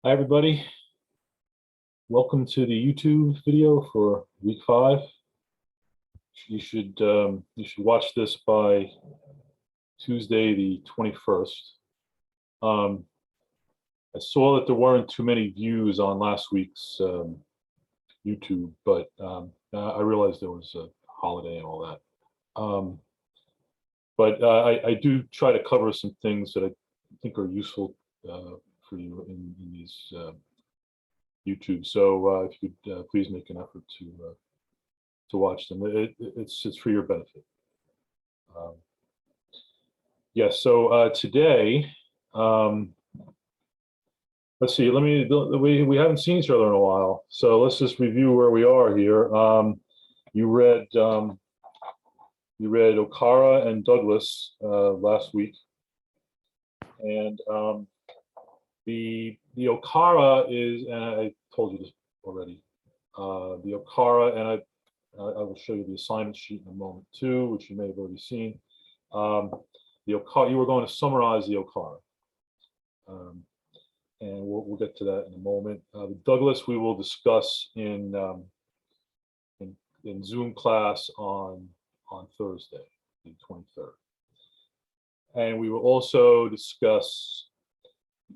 Hi, everybody. Welcome to the YouTube video for week 5. You should watch this by Tuesday, the 21st. I saw that there weren't too many views on last week's YouTube, but I realized there was a holiday and all that. But I do try to cover some things that I think are useful for you in these YouTube. So if you could please make an effort to watch them. It's for your benefit. Yes. So today, let's see. We haven't seen each other in a while, so let's just review where we are here. You read Okara and Douglas last week, and the Okara is, and I told you this already. The Okara, and I will show you the assignment sheet in a moment too, which you may have already seen. The Okara, you were going to summarize the Okara, and we'll get to that in a moment. The Douglas we will discuss in Zoom class on Thursday, the 23rd, and we will also discuss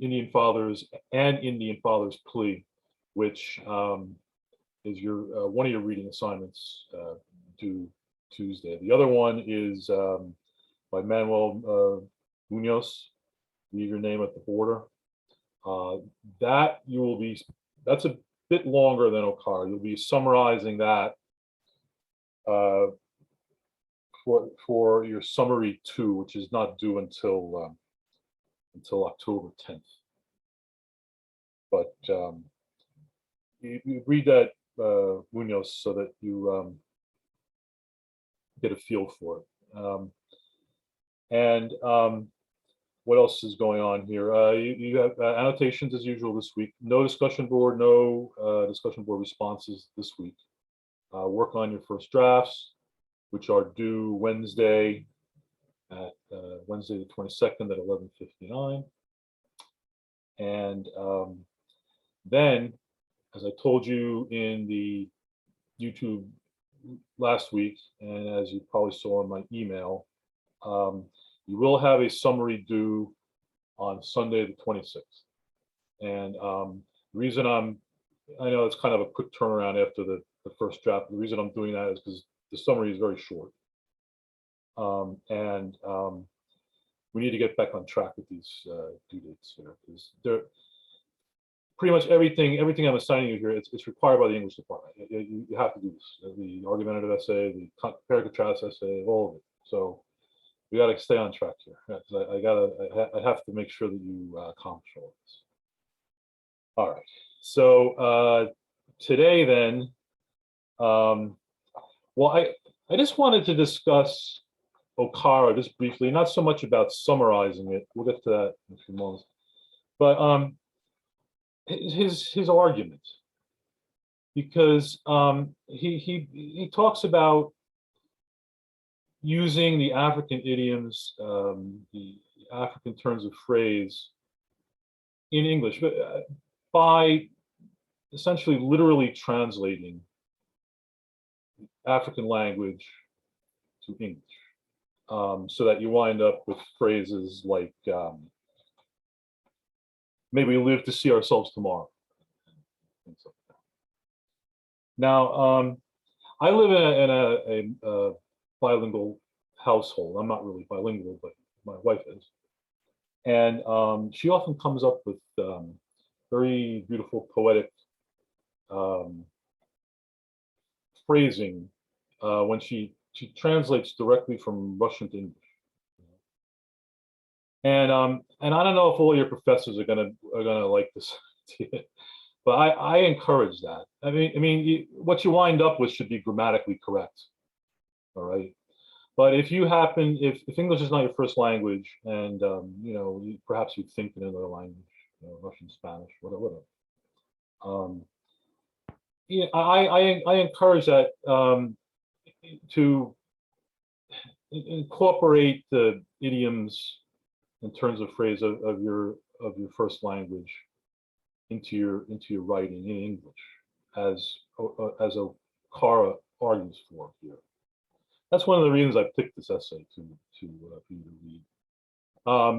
Indian Fathers and Indian Fathers Plea, which is your one of your reading assignments due Tuesday. The other one is by Manuel Munoz, Leave Your Name at the Border. That's a bit longer than Okara. You'll be summarizing that for your summary 2, which is not due until October 10th. But you read that Munoz so that you get a feel for it. What else is going on here? You have annotations as usual this week. No discussion board, no discussion board responses this week. Work on your first drafts, which are due Wednesday the 22nd at 11:59. And then, as I told you in the YouTube last week, and as you probably saw in my email, you will have a summary due on Sunday the 26th. And the reason I know it's kind of a quick turnaround after the first draft. The reason I'm doing that is because the summary is very short. We need to get back on track with these due dates here, because they're pretty much everything I'm assigning you here. It's required by the English department. You have to do this. The argumentative essay, the compare contrast essay, all of it. So we got to stay on track here. I have to make sure that you accomplish all of this. All right. So today then, well, I just wanted to discuss Okara just briefly, not so much about summarizing it. We'll get to that in a few moments. But his argument, because he talks about using the African idioms, the African turns of phrase in English, but by essentially literally translating African language to English. So that you wind up with phrases like "May we live to see ourselves tomorrow." Now, I live in a bilingual household. I'm not really bilingual, but my wife is, and she often comes up with very beautiful poetic phrasing when she translates directly from Russian to English. And I don't know if all your professors are gonna like this idea, but I encourage that. I mean, what you wind up with should be grammatically correct. All right. But if English is not your first language, and perhaps you think in another language, Russian, Spanish, whatever. Yeah, I encourage that to incorporate the idioms and turns of phrase of your first language into your writing in English, as Okara argues for here. That's one of the reasons I picked this essay for you to read.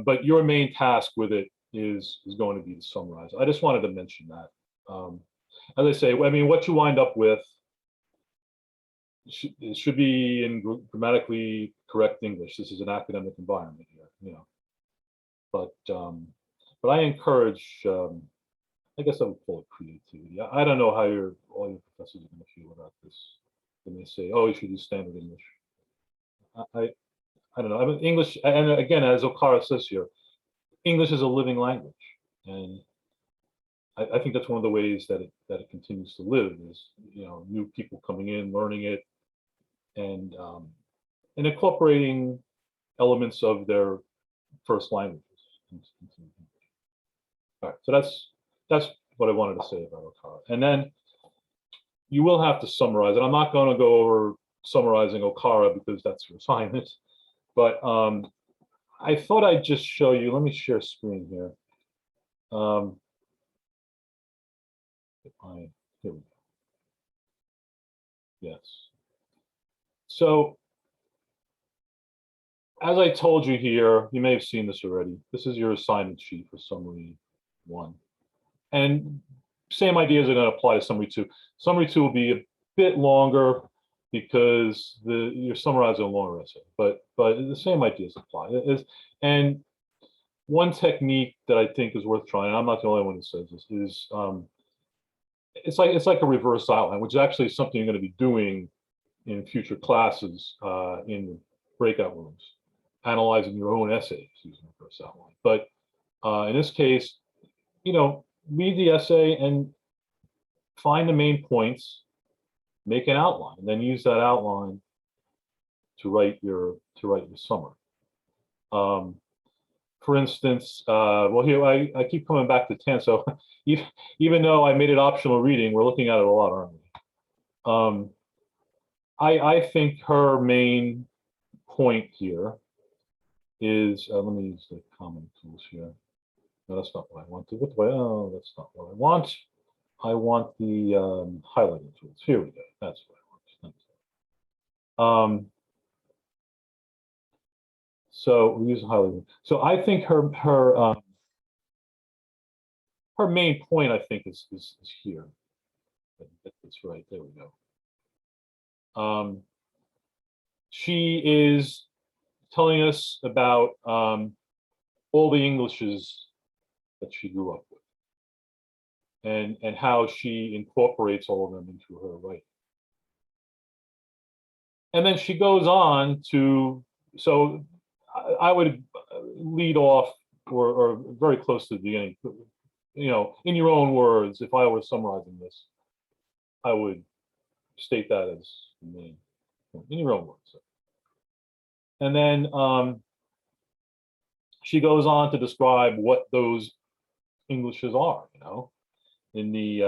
But your main task with it is going to be to summarize. I just wanted to mention that. As I say, I mean, what you wind up with, it should be in grammatically correct English. This is an academic environment here, you know. But I encourage, I guess I would call it creativity. I don't know how all your professors are going to feel about this. They may say, "Oh, you should use standard English." I don't know. I mean, English, and again, as Okara says here, English is a living language, and I think that's one of the ways that it continues to live is, you know, new people coming in, learning it, and incorporating elements of their first languages into English. All right, so that's what I wanted to say about Okara, and then you will have to summarize, and I'm not going to go over summarizing Okara because that's your assignment, but I thought I'd just show you. Let me share screen here. Here we go. Yes. So, as I told you here, you may have seen this already. This is your assignment sheet for summary 1. And same ideas are going to apply to summary 2. Summary 2 will be a bit longer because you're summarizing a longer essay, but the same ideas apply. And one technique that I think is worth trying, and I'm not the only one who says this, is it's like a reverse outline, which is actually something you're going to be doing in future classes in breakout rooms, analyzing your own essays using reverse outline. But in this case, you know, read the essay and find the main points, make an outline, and then use that outline to write your summary. For instance, well, here I keep coming back to 10. So even though I made it optional reading, we're looking at it a lot, aren't we? I think her main point here is, let me use the comment tools here. No, that's not what I want. Oh, that's not what I want. I want the highlighting tools. Here we go. That's what I want. So we use highlighting. So I think her main point, I think, is here. That's right. There we go. She is telling us about all the Englishes that she grew up with, and how she incorporates all of them into her writing. And then she goes on to, so I would lead off or very close to the beginning, you know, in your own words. If I were summarizing this, I would state that as the main, in your own words. And then she goes on to describe what those Englishes are, you know, in the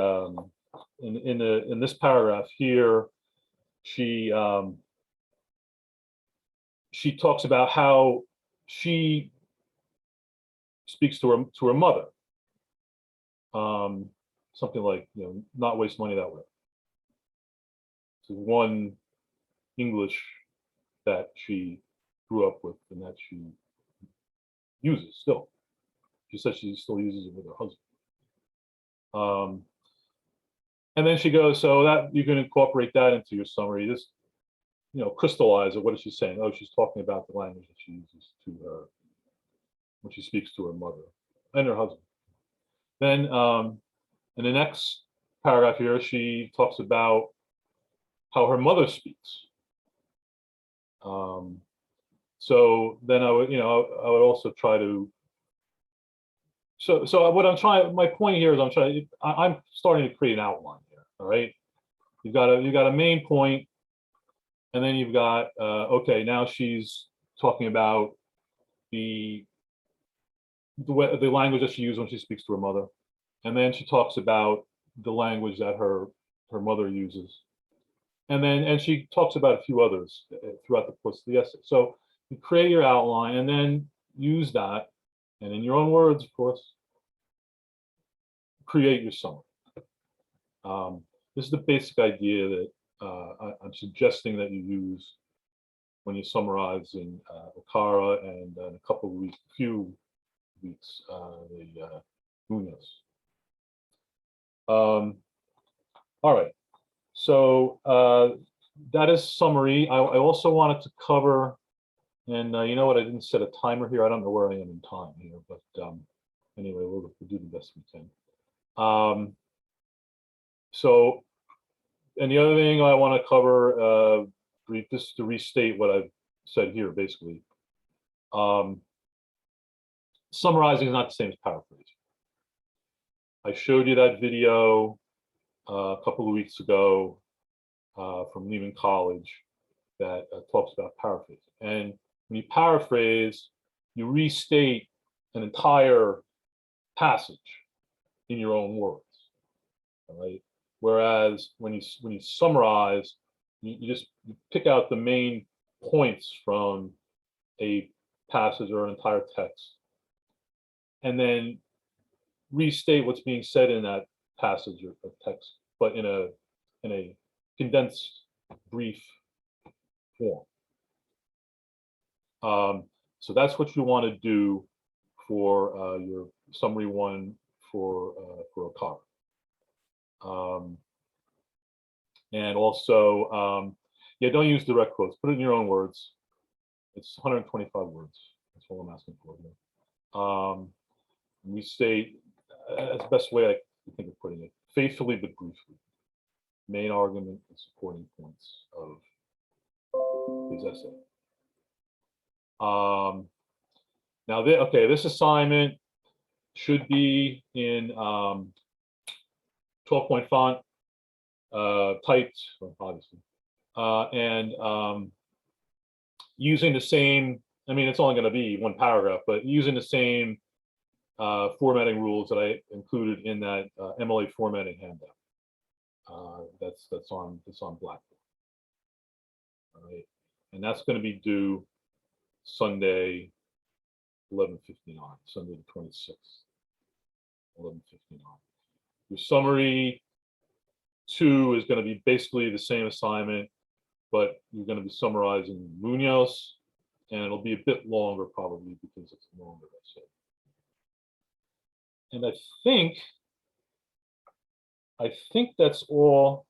in this paragraph here, she talks about how she speaks to her mother, something like, you know, not waste money that way. So one English that she grew up with and that she uses still. She says she still uses it with her husband. And then she goes, so that you can incorporate that into your summary. Just, you know, crystallize it. What is she saying? Oh, she's talking about the language that she uses to her when she speaks to her mother and her husband. Then in the next paragraph here, she talks about how her mother speaks. So then I would, you know, I would also try to. So what I'm trying, my point here is I'm starting to create an outline here. All right, you've got a main point, and then you've got okay, now she's talking about the language that she uses when she speaks to her mother, and then she talks about the language that her mother uses, and she talks about a few others throughout the course of the essay. So you create your outline and then use that, and in your own words, of course, create your summary. This is the basic idea that I'm suggesting that you use when you're summarizing Okara and in a couple of weeks, few weeks, the Munoz. All right, so that is summary. I also wanted to cover, and you know what, I didn't set a timer here. I don't know where I am in time here, but anyway, we'll do the best we can. So, and the other thing I want to cover, just to restate what I've said here, basically. Summarizing is not the same as paraphrasing. I showed you that video a couple of weeks ago from Lehman College that talks about paraphrasing. And when you paraphrase, you restate an entire passage in your own words. All right. Whereas when you summarize, you just pick out the main points from a passage or an entire text, and then restate what's being said in that passage or text, but in a condensed, brief form. So that's what you want to do for your summary one for Okara. And also, yeah, don't use direct quotes. Put it in your own words. It's 125 words. That's all I'm asking for here. We state, that's the best way I can think of putting it, faithfully but briefly. Main argument and supporting points of his essay. Now, okay, this assignment should be in 12-point font, typed, obviously, and using the same, I mean, it's only going to be one paragraph, but using the same formatting rules that I included in that MLA formatting handout. That's on Blackboard. All right, and that's going to be due Sunday, 11:59, Sunday the 26th, 11:59. Your summary 2 is going to be basically the same assignment, but you're going to be summarizing Munoz, and it'll be a bit longer probably because it's a longer essay. And I think that's all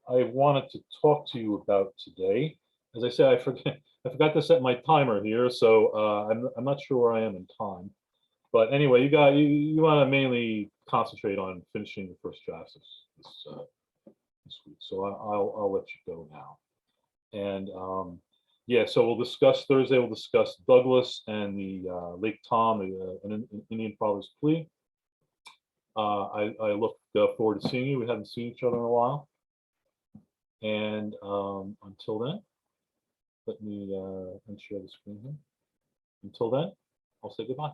I wanted to talk to you about today. As I said, I forgot to set my timer here, so I'm not sure where I am in time. But anyway, you want to mainly concentrate on finishing the first drafts this week. So I'll let you go now. And yeah, so we'll discuss Thursday. We'll discuss Douglas and the Lake Tom, an Indian Father's Plea. I look forward to seeing you. We haven't seen each other in a while. And until then, let me unshare the screen here. Until then, I'll say goodbye.